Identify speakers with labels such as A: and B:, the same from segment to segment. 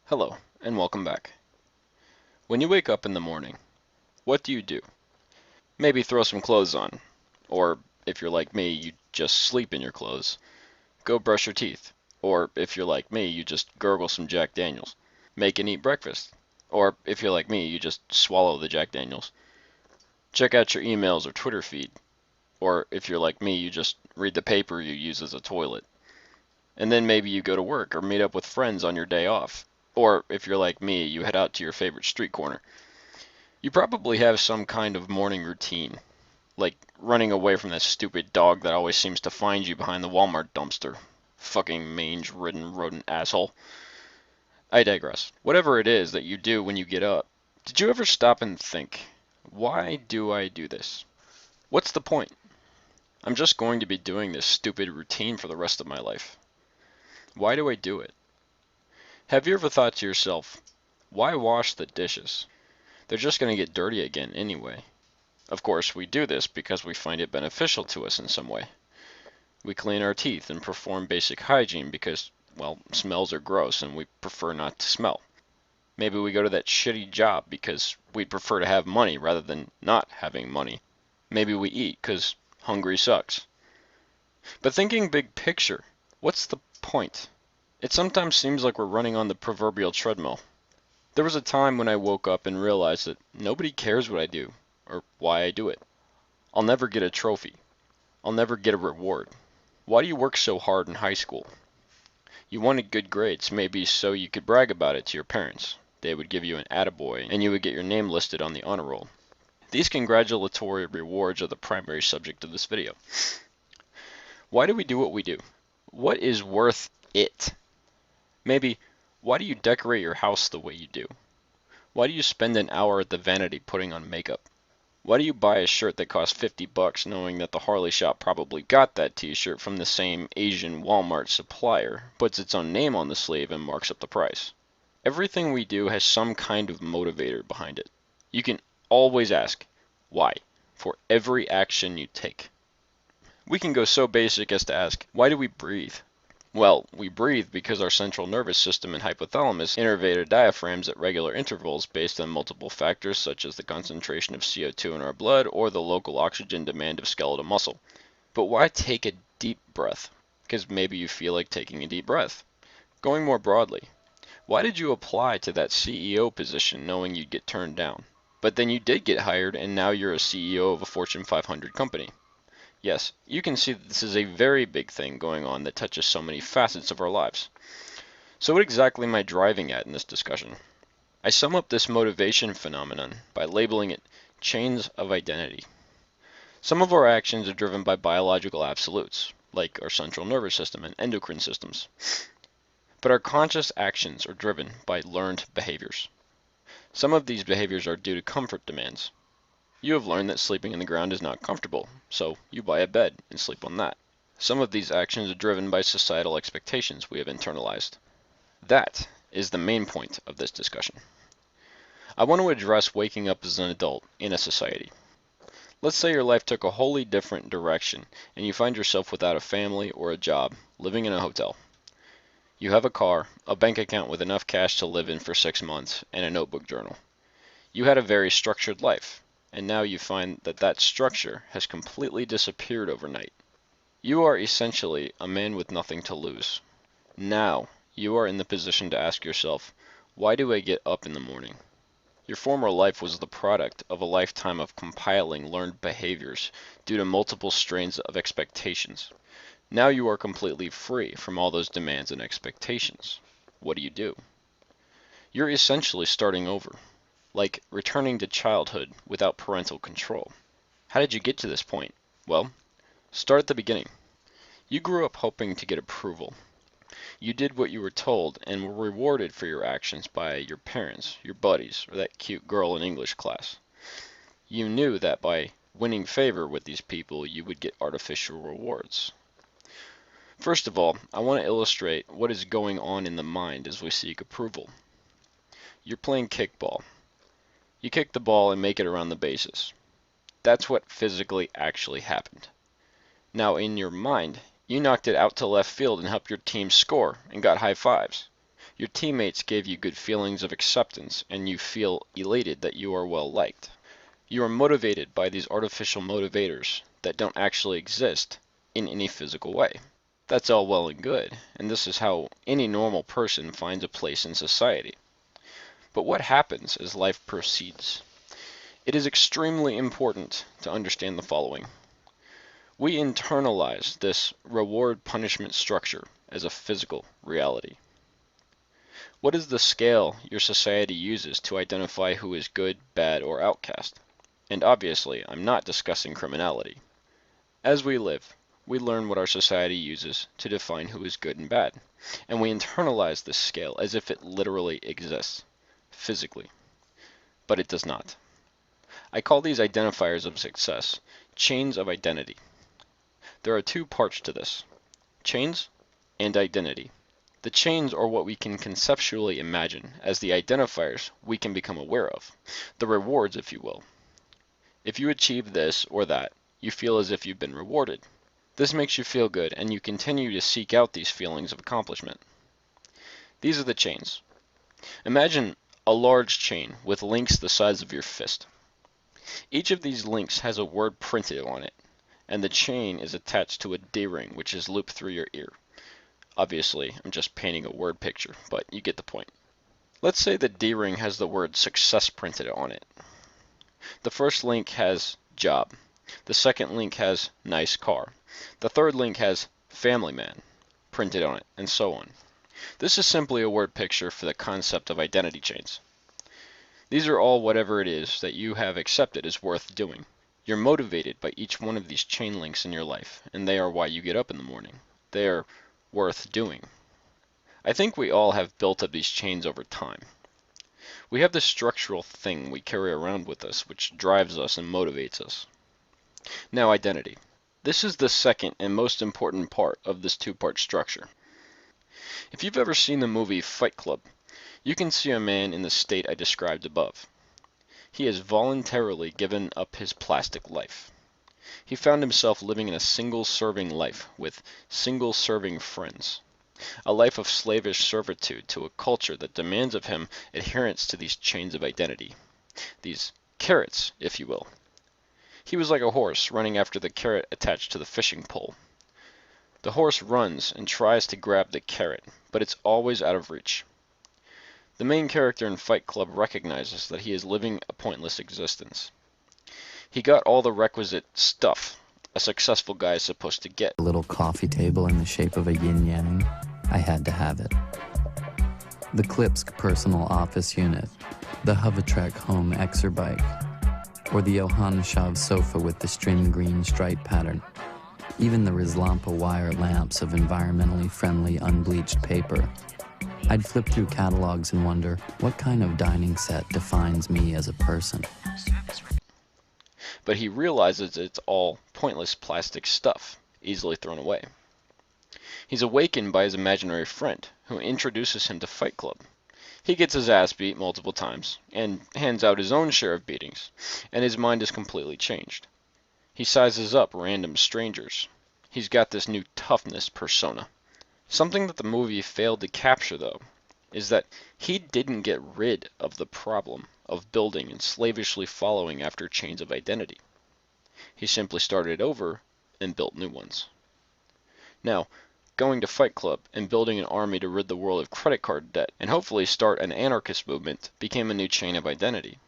A: Hello, and welcome back. When you wake up in the morning, what do? Maybe throw some clothes on. Or, if you're like me, you just sleep in your clothes. Go brush your teeth. Or, if you're like me, you just gurgle some Jack Daniels. Make and eat breakfast. Or, if you're like me, you just swallow the Jack Daniels. Check out your emails or Twitter feed. Or, if you're like me, you just read the paper you use as a toilet. And then maybe you go to work or meet up with friends on your day off. Or, if you're like me, you head out to your favorite street corner. You probably have some kind of morning routine, like running away from that stupid dog that always seems to find you behind the Walmart dumpster. Fucking mange-ridden rodent asshole. I digress. Whatever it is that you do when you get up, did you ever stop and think, why do I do this? What's the point? I'm just going to be doing this stupid routine for the rest of my life. Why do I do it? Have you ever thought to yourself, why wash the dishes? They're just going to get dirty again anyway. Of course, we do this because we find it beneficial to us in some way. We clean our teeth and perform basic hygiene because, well, smells are gross and we prefer not to smell. Maybe we go to that shitty job because we'd prefer to have money rather than not having money. Maybe we eat because hungry sucks. But thinking big picture, what's the point? It sometimes seems like we're running on the proverbial treadmill. There was a time when I woke up and realized that nobody cares what I do or why I do it. I'll never get a trophy. I'll never get a reward. Why do you work so hard in high school? You wanted good grades, maybe so you could brag about it to your parents. They would give you an attaboy, and you would get your name listed on the honor roll. These congratulatory rewards are the primary subject of this video. Why do we do what we do? What is worth it? Maybe, why do you decorate your house the way you do? Why do you spend an hour at the vanity putting on makeup? Why do you buy a shirt that costs $50 knowing that the Harley shop probably got that t-shirt from the same Asian Walmart supplier, puts its own name on the sleeve and marks up the price? Everything we do has some kind of motivator behind it. You can always ask, why? For every action you take. We can go so basic as to ask, why do we breathe? Well, we breathe because our central nervous system and hypothalamus innervate our diaphragms at regular intervals based on multiple factors such as the concentration of CO2 in our blood or the local oxygen demand of skeletal muscle. But why take a deep breath? Because maybe you feel like taking a deep breath. Going more broadly, why did you apply to that CEO position knowing you'd get turned down? But then you did get hired and now you're a CEO of a Fortune 500 company. Yes, you can see that this is a very big thing going on that touches so many facets of our lives. So what exactly am I driving at in this discussion? I sum up this motivation phenomenon by labeling it chains of identity. Some of our actions are driven by biological absolutes, like our central nervous system and endocrine systems. But our conscious actions are driven by learned behaviors. Some of these behaviors are due to comfort demands. You have learned that sleeping on the ground is not comfortable, so you buy a bed and sleep on that. Some of these actions are driven by societal expectations we have internalized. That is the main point of this discussion. I want to address waking up as an adult in a society. Let's say your life took a wholly different direction and you find yourself without a family or a job, living in a hotel. You have a car, a bank account with enough cash to live in for 6 months, and a notebook journal. You had a very structured life, and now you find that that structure has completely disappeared overnight. You are essentially a man with nothing to lose. Now, you are in the position to ask yourself, why do I get up in the morning? Your former life was the product of a lifetime of compiling learned behaviors due to multiple strains of expectations. Now you are completely free from all those demands and expectations. What do? You're essentially starting over, like returning to childhood without parental control. How did you get to this point? Well, start at the beginning. You grew up hoping to get approval. You did what you were told and were rewarded for your actions by your parents, your buddies, or that cute girl in English class. You knew that by winning favor with these people you would get artificial rewards. First of all, I want to illustrate what is going on in the mind as we seek approval. You're playing kickball. You kick the ball and make it around the bases. That's what physically actually happened. Now in your mind, you knocked it out to left field and helped your team score and got high fives. Your teammates gave you good feelings of acceptance, and you feel elated that you are well liked. You are motivated by these artificial motivators that don't actually exist in any physical way. That's all well and good, and this is how any normal person finds a place in society. But what happens as life proceeds? It is extremely important to understand the following. We internalize this reward-punishment structure as a physical reality. What is the scale your society uses to identify who is good, bad, or outcast? And obviously, I'm not discussing criminality. As we live, we learn what our society uses to define who is good and bad, and we internalize this scale as if it literally exists, physically. But it does not. I call these identifiers of success chains of identity. There are two parts to this, chains and identity. The chains are what we can conceptually imagine as the identifiers we can become aware of, the rewards, if you will. If you achieve this or that, you feel as if you've been rewarded. This makes you feel good, and you continue to seek out these feelings of accomplishment. These are the chains. Imagine a large chain with links the size of your fist. Each of these links has a word printed on it, and the chain is attached to a D-ring which is looped through your ear. Obviously, I'm just painting a word picture, but you get the point. Let's say the D-ring has the word success printed on it. The first link has job. The second link has nice car. The third link has family man printed on it, and so on. This is simply a word picture for the concept of identity chains. These are all whatever it is that you have accepted as worth doing. You're motivated by each one of these chain links in your life, and they are why you get up in the morning. They are worth doing. I think we all have built up these chains over time. We have this structural thing we carry around with us which drives us and motivates us. Now, identity. This is the second and most important part of this two-part structure. If you've ever seen the movie Fight Club, you can see a man in the state I described above. He has voluntarily given up his plastic life. He found himself living in a single-serving life with single-serving friends. A life of slavish servitude to a culture that demands of him adherence to these chains of identity. These carrots, if you will. He was like a horse running after the carrot attached to the fishing pole. The horse runs and tries to grab the carrot, but it's always out of reach. The main character in Fight Club recognizes that he is living a pointless existence. He got all the requisite stuff a successful guy is supposed to get.
B: A little coffee table in the shape of a yin-yang. I had to have it. The Klipsk personal office unit, the Hovatrek home Exerbike, or the Ohaneshov sofa with the string green stripe pattern. Even the Rizlampa wire lamps of environmentally friendly unbleached paper. I'd flip through catalogs and wonder, what kind of dining set defines me as a person?
A: But he realizes it's all pointless plastic stuff, easily thrown away. He's awakened by his imaginary friend, who introduces him to Fight Club. He gets his ass beat multiple times, and hands out his own share of beatings, and his mind is completely changed. He sizes up random strangers. He's got this new toughness persona. Something that the movie failed to capture, though, is that he didn't get rid of the problem of building and slavishly following after chains of identity. He simply started over and built new ones. Now, going to Fight Club and building an army to rid the world of credit card debt and hopefully start an anarchist movement became a new chain of identity.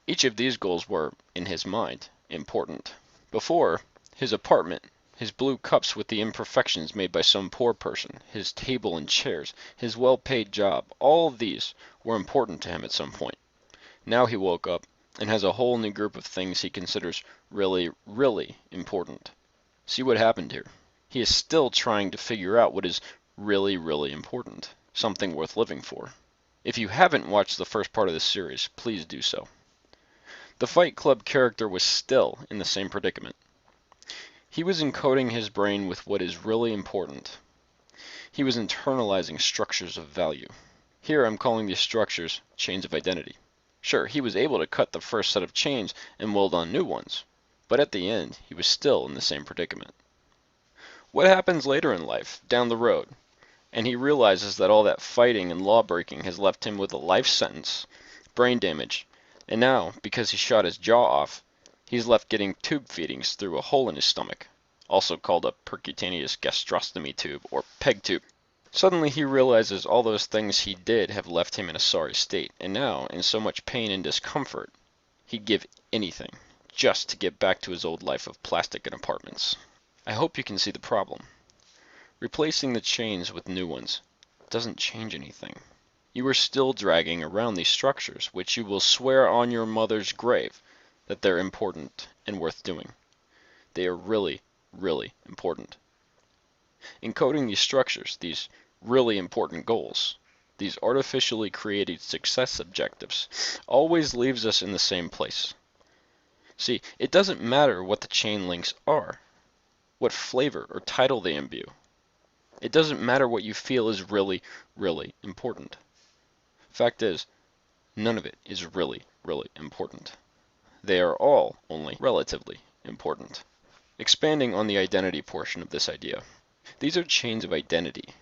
A: Each of these goals were, in his mind, important. Before, his apartment, his blue cups with the imperfections made by some poor person, his table and chairs, his well-paid job, all of these were important to him at some point. Now he woke up and has a whole new group of things he considers really, really important. See what happened here? He is still trying to figure out what is really, really important, something worth living for. If you haven't watched the first part of this series, please do so. The Fight Club character was still in the same predicament. He was encoding his brain with what is really important. He was internalizing structures of value. Here I'm calling these structures chains of identity. Sure, he was able to cut the first set of chains and weld on new ones, but at the end, he was still in the same predicament. What happens later in life, down the road? And he realizes that all that fighting and law breaking has left him with a life sentence, brain damage, and now, because he shot his jaw off, he's left getting tube feedings through a hole in his stomach, also called a percutaneous gastrostomy tube or PEG tube. Suddenly he realizes all those things he did have left him in a sorry state, and now, in so much pain and discomfort, he'd give anything just to get back to his old life of plastic and apartments. I hope you can see the problem. Replacing the chains with new ones doesn't change anything. You are still dragging around these structures, which you will swear on your mother's grave that they're important and worth doing. They are really, really important. Encoding these structures, these really important goals, these artificially created success objectives, always leaves us in the same place. See, it doesn't matter what the chain links are, what flavor or title they imbue. It doesn't matter what you feel is really, really important. Fact is, none of it is really, really important. They are all only relatively important. Expanding on the identity portion of this idea, these are chains of identity.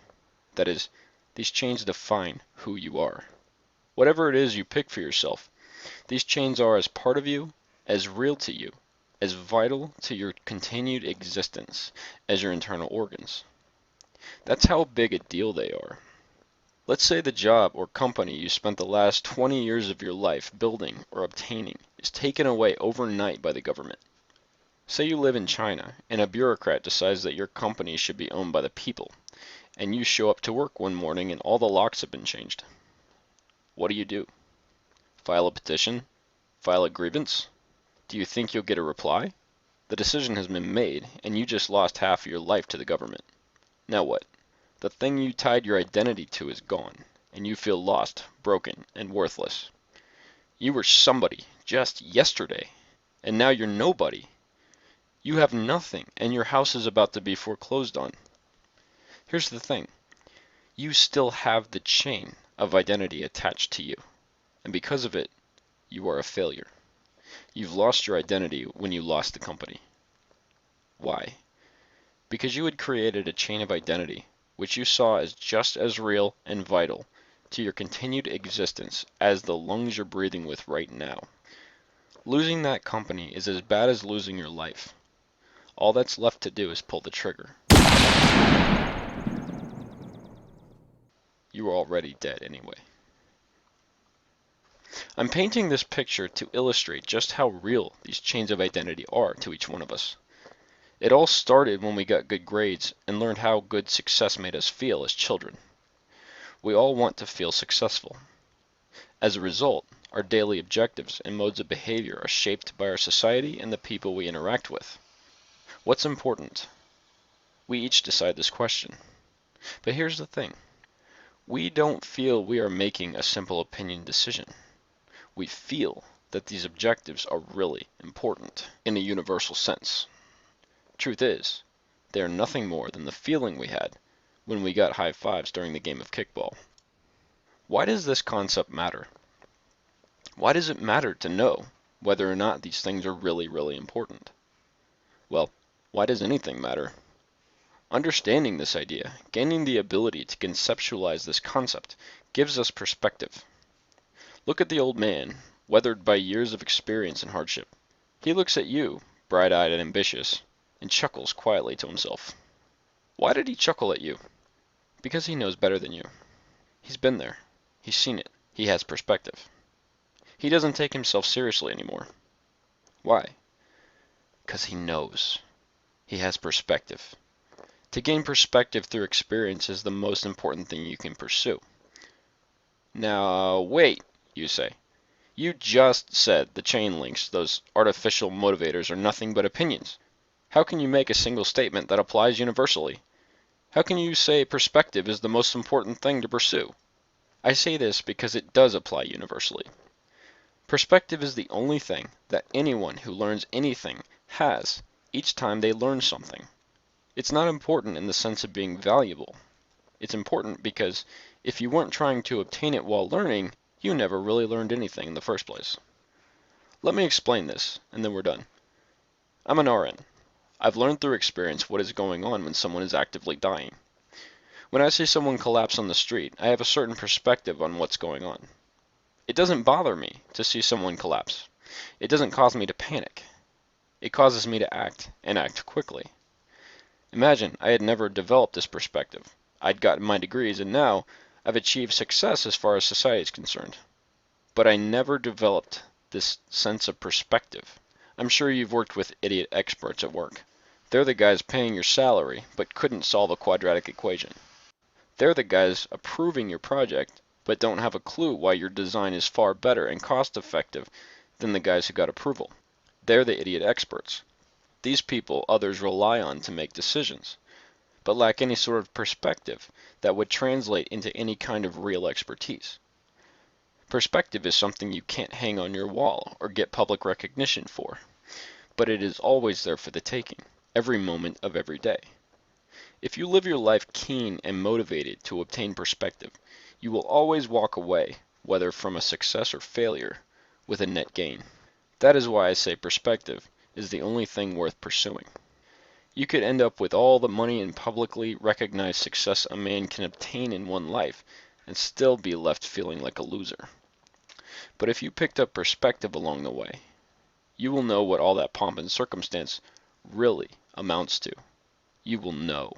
A: That is, these chains define who you are. Whatever it is you pick for yourself, these chains are as part of you, as real to you, as vital to your continued existence as your internal organs. That's how big a deal they are. Let's say the job or company you spent the last 20 years of your life building or obtaining is taken away overnight by the government. Say you live in China and a bureaucrat decides that your company should be owned by the people, and you show up to work one morning and all the locks have been changed. What do? File a petition? File a grievance? Do you think you'll get a reply? The decision has been made, and you just lost half of your life to the government. Now what? The thing you tied your identity to is gone, and you feel lost, broken, and worthless. You were somebody just yesterday, and now you're nobody. You have nothing, and your house is about to be foreclosed on. Here's the thing. You still have the chain of identity attached to you, and because of it, you are a failure. You've lost your identity when you lost the company. Why? Because you had created a chain of identity which you saw as just as real and vital to your continued existence as the lungs you're breathing with right now. Losing that company is as bad as losing your life. All that's left to do is pull the trigger. You are already dead anyway. I'm painting this picture to illustrate just how real these chains of identity are to each one of us. It all started when we got good grades and learned how good success made us feel as children. We all want to feel successful. As a result, our daily objectives and modes of behavior are shaped by our society and the people we interact with. What's important? We each decide this question. But here's the thing. We don't feel we are making a simple opinion decision. We feel that these objectives are really important in a universal sense. Truth is, they are nothing more than the feeling we had when we got high fives during the game of kickball. Why does this concept matter? Why does it matter to know whether or not these things are really, really important? Well, why does anything matter? Understanding this idea, gaining the ability to conceptualize this concept, gives us perspective. Look at the old man, weathered by years of experience and hardship. He looks at you, bright-eyed and ambitious, and chuckles quietly to himself. Why did he chuckle at you? Because he knows better than you. He's been there. He's seen it. He has perspective. He doesn't take himself seriously anymore. Why? Because he knows. He has perspective. To gain perspective through experience is the most important thing you can pursue. Now, wait, you say. You just said the chain links, those artificial motivators, are nothing but opinions. How can you make a single statement that applies universally? How can you say perspective is the most important thing to pursue? I say this because it does apply universally. Perspective is the only thing that anyone who learns anything has each time they learn something. It's not important in the sense of being valuable. It's important because if you weren't trying to obtain it while learning, you never really learned anything in the first place. Let me explain this, and then we're done. I'm an RN. I've learned through experience what is going on when someone is actively dying. When I see someone collapse on the street, I have a certain perspective on what's going on. It doesn't bother me to see someone collapse. It doesn't cause me to panic. It causes me to act, and act quickly. Imagine I had never developed this perspective. I'd gotten my degrees, and now I've achieved success as far as society is concerned. But I never developed this sense of perspective. I'm sure you've worked with idiot experts at work. They're the guys paying your salary, but couldn't solve a quadratic equation. They're the guys approving your project, but don't have a clue why your design is far better and cost effective than the guys who got approval. They're the idiot experts. These people others rely on to make decisions, but lack any sort of perspective that would translate into any kind of real expertise. Perspective is something you can't hang on your wall or get public recognition for, but it is always there for the taking, every moment of every day. If you live your life keen and motivated to obtain perspective, you will always walk away, whether from a success or failure, with a net gain. That is why I say perspective is the only thing worth pursuing. You could end up with all the money and publicly recognized success a man can obtain in one life and still be left feeling like a loser. But if you picked up perspective along the way, you will know what all that pomp and circumstance really amounts to. You will know.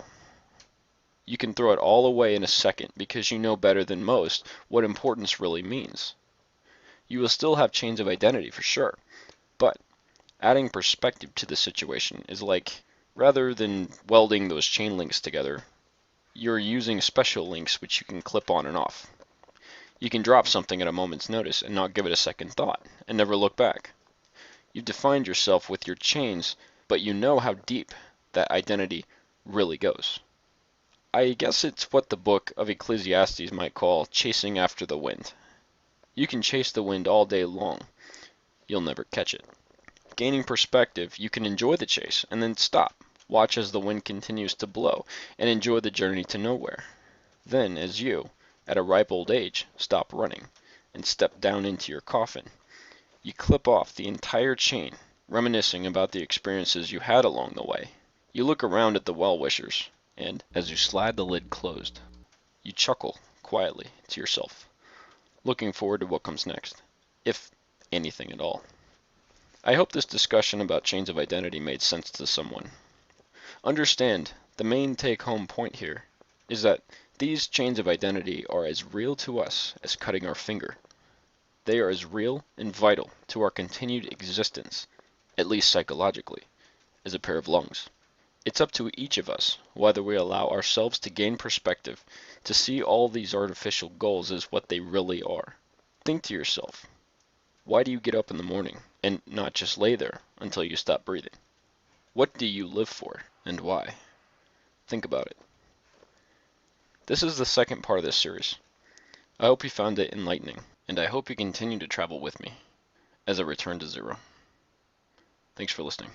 A: You can throw it all away in a second because you know better than most what importance really means. You will still have chains of identity for sure, but adding perspective to the situation is like, rather than welding those chain links together, you're using special links which you can clip on and off. You can drop something at a moment's notice and not give it a second thought, and never look back. You've defined yourself with your chains, but you know how deep that identity really goes. I guess it's what the book of Ecclesiastes might call chasing after the wind. You can chase the wind all day long. You'll never catch it. Gaining perspective, you can enjoy the chase and then stop, watch as the wind continues to blow, and enjoy the journey to nowhere. Then, as you, at a ripe old age, stop running and step down into your coffin, you clip off the entire chain, reminiscing about the experiences you had along the way. You look around at the well-wishers, and, as you slide the lid closed, you chuckle quietly to yourself, looking forward to what comes next, if anything at all. I hope this discussion about chains of identity made sense to someone. Understand, the main take-home point here is that these chains of identity are as real to us as cutting our finger. They are as real and vital to our continued existence, at least psychologically, as a pair of lungs. It's up to each of us whether we allow ourselves to gain perspective, to see all these artificial goals as what they really are. Think to yourself, why do you get up in the morning and not just lay there until you stop breathing? What do you live for and why? Think about it. This is the second part of this series. I hope you found it enlightening, and I hope you continue to travel with me as I return to zero. Thanks for listening.